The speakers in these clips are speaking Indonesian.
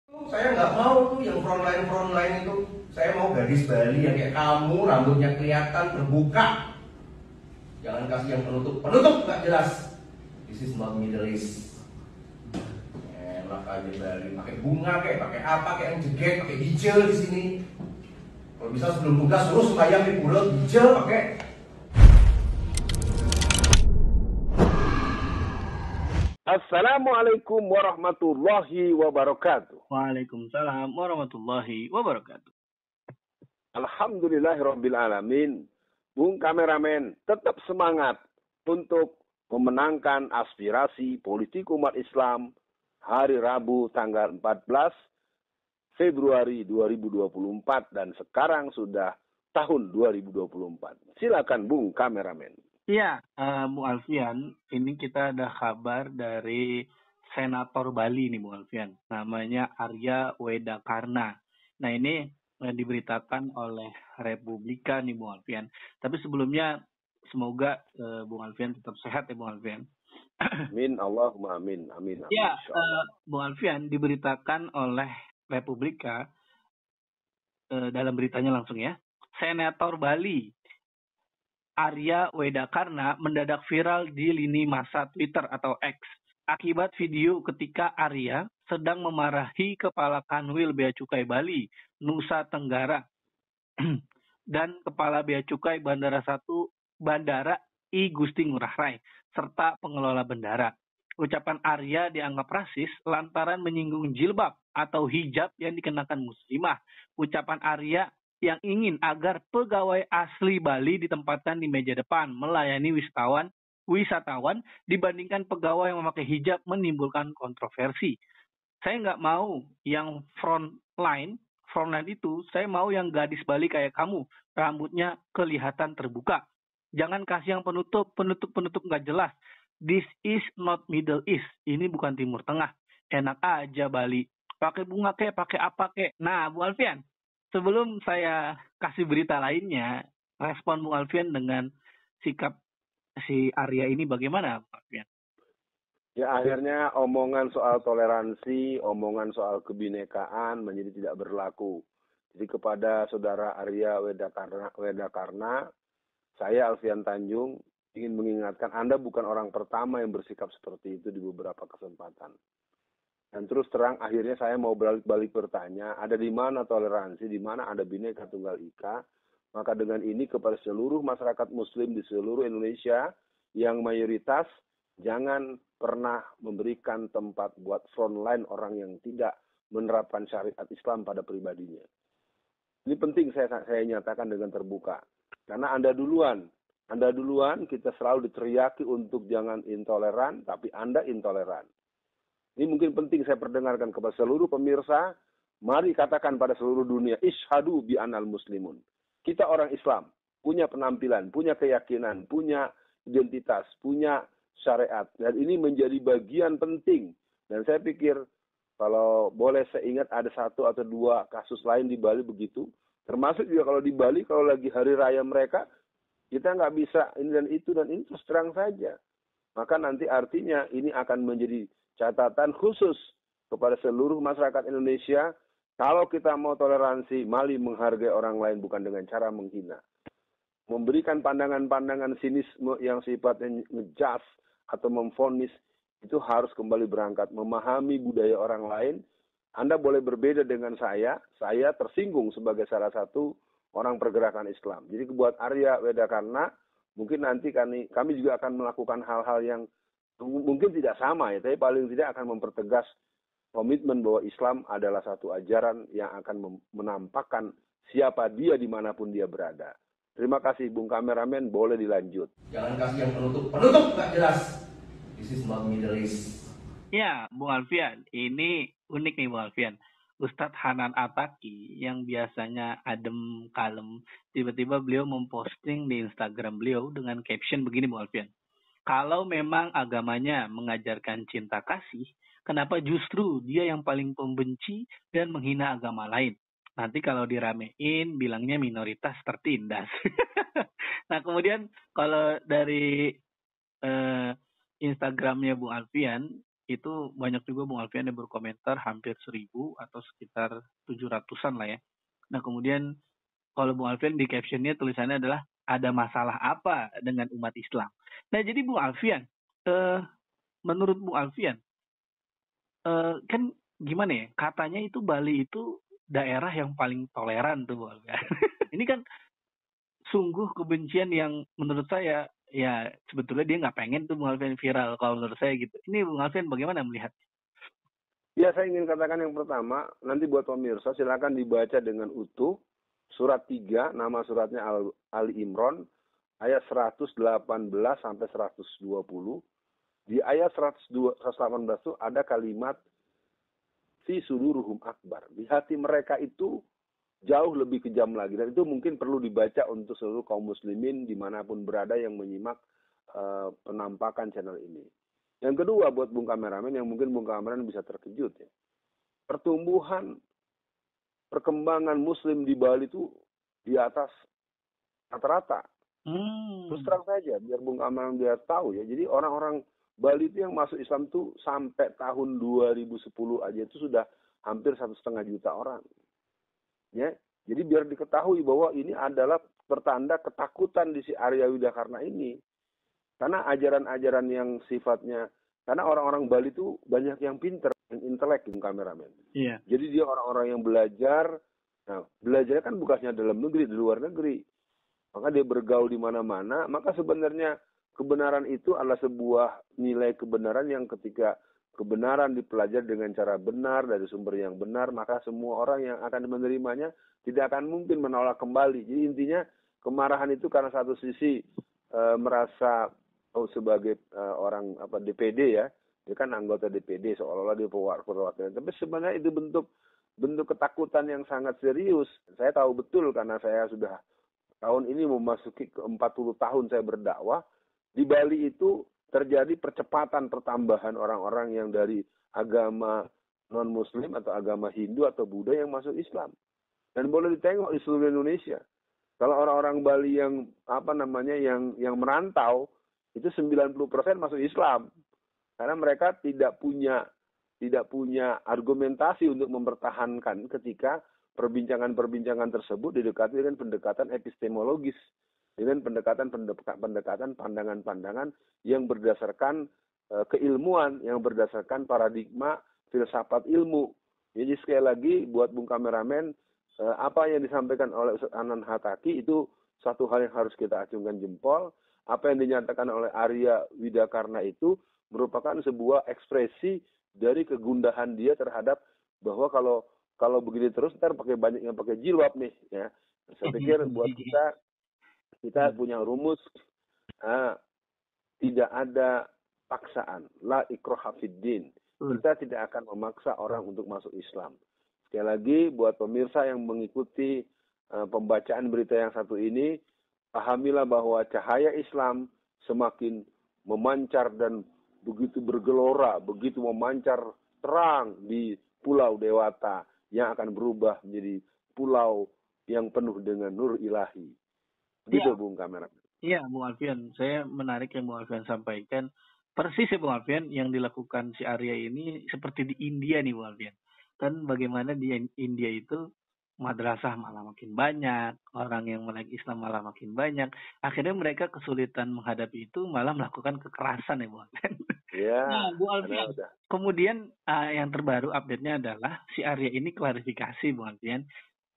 Saya nggak mau tuh yang frontline itu. Saya mau gadis Bali yang kayak kamu, rambutnya kelihatan terbuka. Jangan kasih yang penutup nggak jelas. This is not Middle East. Enak aja Bali, pakai bunga kayak, pakai apa kayak yang jeget, pakai hijau di sini. Kalau bisa sebelum tugas suruh sembahyang di pulau hijau pakai. Assalamualaikum warahmatullahi wabarakatuh. Waalaikumsalam warahmatullahi wabarakatuh. Alhamdulillahirabbil alamin. Bung kameramen, tetap semangat untuk memenangkan aspirasi politik umat Islam hari Rabu tanggal 14 Februari 2024 dan sekarang sudah tahun 2024. Silakan Bung kameramen. Iya, Bu Alfian, ini kita ada kabar dari Senator Bali nih Bu Alfian. Namanya Arya Wedakarna. Nah ini diberitakan oleh Republika nih Bu Alfian. Tapi sebelumnya semoga Bu Alfian tetap sehat ya Bu Alfian. Amin, Allahumma amin, amin, amin. Ya, Insyaallah. Bu Alfian diberitakan oleh Republika dalam beritanya langsung ya. Senator Bali Arya Wedakarna mendadak viral di lini masa Twitter atau X akibat video ketika Arya sedang memarahi Kepala Kanwil Bea Cukai Bali, Nusa Tenggara, dan Kepala Bea Cukai Bandara 1 Bandara I Gusti Ngurah Rai, serta pengelola bandara. Ucapan Arya dianggap rasis lantaran menyinggung jilbab atau hijab yang dikenakan muslimah. Ucapan Arya yang ingin agar pegawai asli Bali ditempatkan di meja depan melayani wisatawan dibandingkan pegawai yang memakai hijab menimbulkan kontroversi. Saya nggak mau yang frontline itu, saya mau yang gadis Bali kayak kamu, rambutnya kelihatan terbuka. Jangan kasih yang penutup nggak jelas. This is not Middle East, ini bukan Timur Tengah. Enak aja Bali, pakai bunga kek, pakai apa kek. Nah, Bu Alfian, sebelum saya kasih berita lainnya, respon Bung Alfian dengan sikap si Arya ini bagaimana, Bung Alfian? Ya akhirnya omongan soal toleransi, omongan soal kebinekaan menjadi tidak berlaku. Jadi kepada saudara Arya Wedakarna, saya Alfian Tanjung ingin mengingatkan Anda bukan orang pertama yang bersikap seperti itu di beberapa kesempatan. Dan terus terang akhirnya saya mau balik bertanya, ada di mana toleransi, di mana ada Bhinneka Tunggal Ika? Maka dengan ini kepada seluruh masyarakat muslim di seluruh Indonesia yang mayoritas, jangan pernah memberikan tempat buat frontline orang yang tidak menerapkan syariat Islam pada pribadinya. Ini penting saya nyatakan dengan terbuka. Karena Anda duluan kita selalu diteriaki untuk jangan intoleran, tapi Anda intoleran. Ini mungkin penting saya perdengarkan kepada seluruh pemirsa. Mari katakan pada seluruh dunia, ishadu bi anal muslimun. Kita orang Islam, punya penampilan, punya keyakinan, punya identitas, punya syariat. Dan ini menjadi bagian penting. Dan saya pikir, kalau boleh saya ingat ada 1 atau 2 kasus lain di Bali begitu. Termasuk juga kalau di Bali, kalau lagi hari raya mereka, kita nggak bisa ini dan itu terus terang saja. Maka nanti artinya ini akan menjadi catatan khusus kepada seluruh masyarakat Indonesia. Kalau kita mau toleransi, mari menghargai orang lain bukan dengan cara menghina. Memberikan pandangan-pandangan sinisme yang sifatnya ngejudge atau memvonis, itu harus kembali berangkat. Memahami budaya orang lain. Anda boleh berbeda dengan saya tersinggung sebagai salah satu orang pergerakan Islam. Jadi buat Arya Wedakarna, mungkin nanti kami juga akan melakukan hal-hal yang mungkin tidak sama ya, tapi paling tidak akan mempertegas komitmen bahwa Islam adalah satu ajaran yang akan menampakkan siapa dia dimanapun dia berada. Terima kasih Bung kameramen, boleh dilanjut. Jangan kasih yang penutup nggak jelas. This is not Middle East. Ya, Bung Alfian, ini unik nih Bung Alfian. Ustadz Hanan Ataki yang biasanya adem kalem, tiba-tiba beliau memposting di Instagram beliau dengan caption begini Bung Alfian. Kalau memang agamanya mengajarkan cinta kasih, kenapa justru dia yang paling pembenci dan menghina agama lain? Nanti kalau diramein, bilangnya minoritas tertindas. Nah, kemudian kalau dari Instagramnya Bung Alfian, itu banyak juga Bung Alfian yang berkomentar hampir 1.000 atau sekitar 700-an lah ya. Nah kemudian kalau Bung Alfian di captionnya tulisannya adalah ada masalah apa dengan umat Islam. Nah jadi Bung Alfian, menurut Bung Alfian, kan gimana ya, katanya itu Bali itu daerah yang paling toleran tuh Bung Alfian. Ini kan sungguh kebencian yang menurut saya ya sebetulnya dia nggak pengen tuh Bung Alfian viral kalau menurut saya gitu. Ini Bung Alfian bagaimana melihat? Ya, saya ingin katakan yang pertama, nanti buat pemirsa silakan dibaca dengan utuh surat 3, nama suratnya Ali Imran, ayat 118 sampai 120. Di ayat 118 itu ada kalimat fi suduruhum akbar. Di hati mereka itu jauh lebih kejam lagi. Dan itu mungkin perlu dibaca untuk seluruh kaum muslimin dimanapun berada yang menyimak penampakan channel ini. Yang kedua buat Bung Kameramen, yang mungkin Bung Kameramen bisa terkejut ya. Perkembangan muslim di Bali itu di atas rata-rata. Terus terang saja, biar Bung Kameramen dia tahu ya. Jadi orang-orang Bali itu yang masuk Islam itu sampai tahun 2010 aja itu sudah hampir 1,5 juta orang. Ya, jadi biar diketahui bahwa ini adalah pertanda ketakutan di si Arya Widakarna ini. Karena ajaran-ajaran yang sifatnya, karena orang-orang Bali itu banyak yang pinter, yang intelek, Bung Kameramen. Iya. Jadi dia orang-orang yang belajar. Nah, belajarnya kan bukannya dalam negeri, di luar negeri. Maka dia bergaul di mana-mana. Maka sebenarnya kebenaran itu adalah sebuah nilai kebenaran yang ketika kebenaran dipelajari dengan cara benar, dari sumber yang benar, maka semua orang yang akan menerimanya tidak akan mungkin menolak kembali. Jadi intinya kemarahan itu karena satu sisi merasa sebagai orang DPD ya, dia kan anggota DPD seolah-olah dia perwakilan. Tapi sebenarnya itu bentuk ketakutan yang sangat serius. Saya tahu betul karena saya sudah tahun ini memasuki ke 40 tahun saya berdakwah. Di Bali itu terjadi percepatan pertambahan orang-orang yang dari agama non-Muslim atau agama Hindu atau Buddha yang masuk Islam. Dan boleh ditengok di seluruh Indonesia. Kalau orang-orang Bali yang yang merantau itu 90% masuk Islam. Karena mereka tidak punya argumentasi untuk mempertahankan ketika perbincangan-perbincangan tersebut didekati dengan pendekatan epistemologis, dengan pendekatan pandangan-pandangan yang berdasarkan keilmuan, yang berdasarkan paradigma filsafat ilmu. Jadi sekali lagi buat Bung Kameramen, apa yang disampaikan oleh Ustaz Anan Hataki itu satu hal yang harus kita acungkan jempol. Apa yang dinyatakan oleh Arya Widakarna itu merupakan sebuah ekspresi dari kegundahan dia terhadap bahwa kalau begini terus ntar banyak yang pakai jilbab nih ya. Saya pikir buat kita punya rumus tidak ada paksaan, la ikraha fiddin. Kita tidak akan memaksa orang untuk masuk Islam. Sekali lagi buat pemirsa yang mengikuti pembacaan berita yang satu ini, pahamilah bahwa cahaya Islam semakin memancar dan begitu bergelora, begitu memancar terang di Pulau Dewata yang akan berubah menjadi pulau yang penuh dengan nur ilahi. Begitu Bung Kameramen. Iya, Bung Alfian. Saya menarik yang Bung Alfian sampaikan. Persis ya Bung Alfian, yang dilakukan si Arya ini seperti di India nih Bung Alfian. Kan bagaimana di India itu madrasah malah makin banyak, orang yang melek Islam malah makin banyak. Akhirnya mereka kesulitan menghadapi itu, malah melakukan kekerasan ya Bung Alfian. Iya. Nah, Bung Alfian. Kemudian yang terbaru update-nya adalah si Arya ini klarifikasi Bung Alfian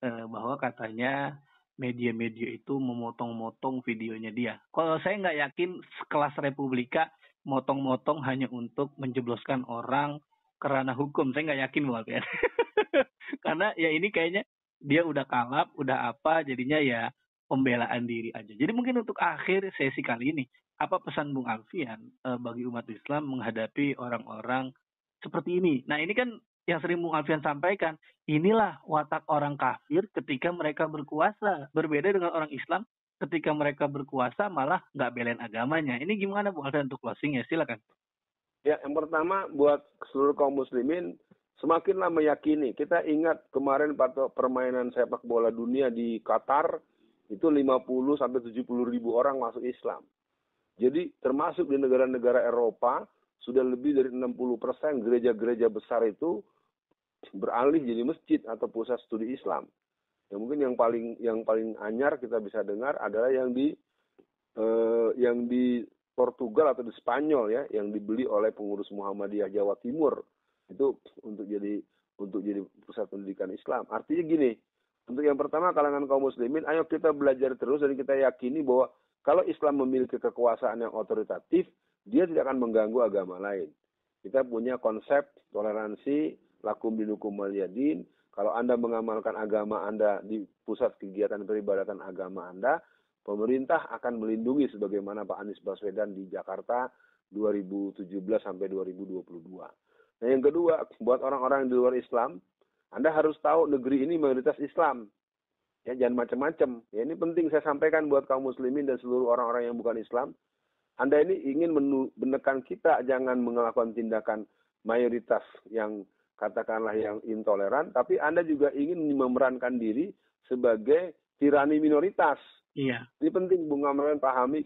bahwa katanya media-media itu memotong-motong videonya dia. Kalau saya nggak yakin sekelas Republika motong-motong hanya untuk menjebloskan orang ke ranah hukum. Saya nggak yakin Bung Alfian. Karena ya ini kayaknya dia udah kalap, udah apa, jadinya ya pembelaan diri aja. Jadi mungkin untuk akhir sesi kali ini, apa pesan Bung Alfian bagi umat Islam menghadapi orang-orang seperti ini? Nah ini kan yang sering Bung Alfian sampaikan, inilah watak orang kafir ketika mereka berkuasa. Berbeda dengan orang Islam, ketika mereka berkuasa malah nggak belain agamanya. Ini gimana Bung Alfian untuk closing ya? Silakan. Ya, yang pertama buat seluruh kaum muslimin, semakinlah meyakini. Kita ingat kemarin permainan sepak bola dunia di Qatar, itu 50 sampai 70 ribu orang masuk Islam. Jadi termasuk di negara-negara Eropa, sudah lebih dari 60% gereja-gereja besar itu beralih jadi masjid atau pusat studi Islam. Ya mungkin yang paling anyar kita bisa dengar adalah yang di Portugal atau di Spanyol ya, yang dibeli oleh pengurus Muhammadiyah Jawa Timur itu untuk jadi pusat pendidikan Islam. Artinya gini, untuk yang pertama kalangan kaum muslimin, ayo kita belajar terus dan kita yakini bahwa kalau Islam memiliki kekuasaan yang otoritatif, dia tidak akan mengganggu agama lain. Kita punya konsep toleransi, lakum dinukum waliyadin. Kalau Anda mengamalkan agama Anda di pusat kegiatan peribadatan agama Anda, pemerintah akan melindungi sebagaimana Pak Anies Baswedan di Jakarta 2017 sampai 2022. Nah yang kedua, buat orang-orang di luar Islam, Anda harus tahu negeri ini mayoritas Islam. Ya, jangan macam-macam. Ya, ini penting saya sampaikan buat kaum muslimin dan seluruh orang-orang yang bukan Islam. Anda ini ingin menekan kita jangan melakukan tindakan mayoritas yang katakanlah yang intoleran, tapi Anda juga ingin memerankan diri sebagai tirani minoritas. Iya. Ini penting Bung Amran pahami,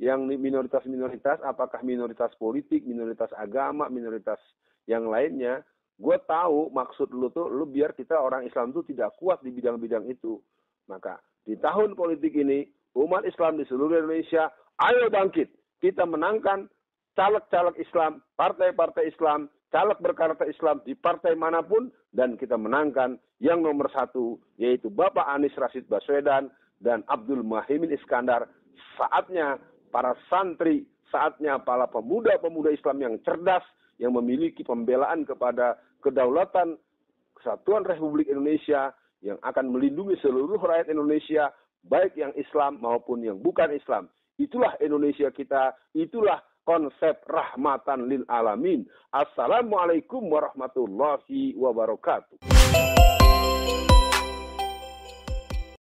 yang minoritas-minoritas, apakah minoritas politik, minoritas agama, minoritas yang lainnya, gue tahu maksud lu biar kita orang Islam tuh tidak kuat di bidang-bidang itu. Maka di tahun politik ini, umat Islam di seluruh Indonesia, ayo bangkit. Kita menangkan caleg-caleg Islam, partai-partai Islam, caleg berkarakter Islam di partai manapun, dan kita menangkan yang nomor 1, yaitu Bapak Anies Rashid Baswedan dan Abdul Muhaimin Iskandar. Saatnya para santri, saatnya para pemuda-pemuda Islam yang cerdas, yang memiliki pembelaan kepada kedaulatan Kesatuan Republik Indonesia, yang akan melindungi seluruh rakyat Indonesia, baik yang Islam maupun yang bukan Islam. Itulah Indonesia kita, itulah konsep rahmatan lil alamin. Assalamualaikum warahmatullahi wabarakatuh.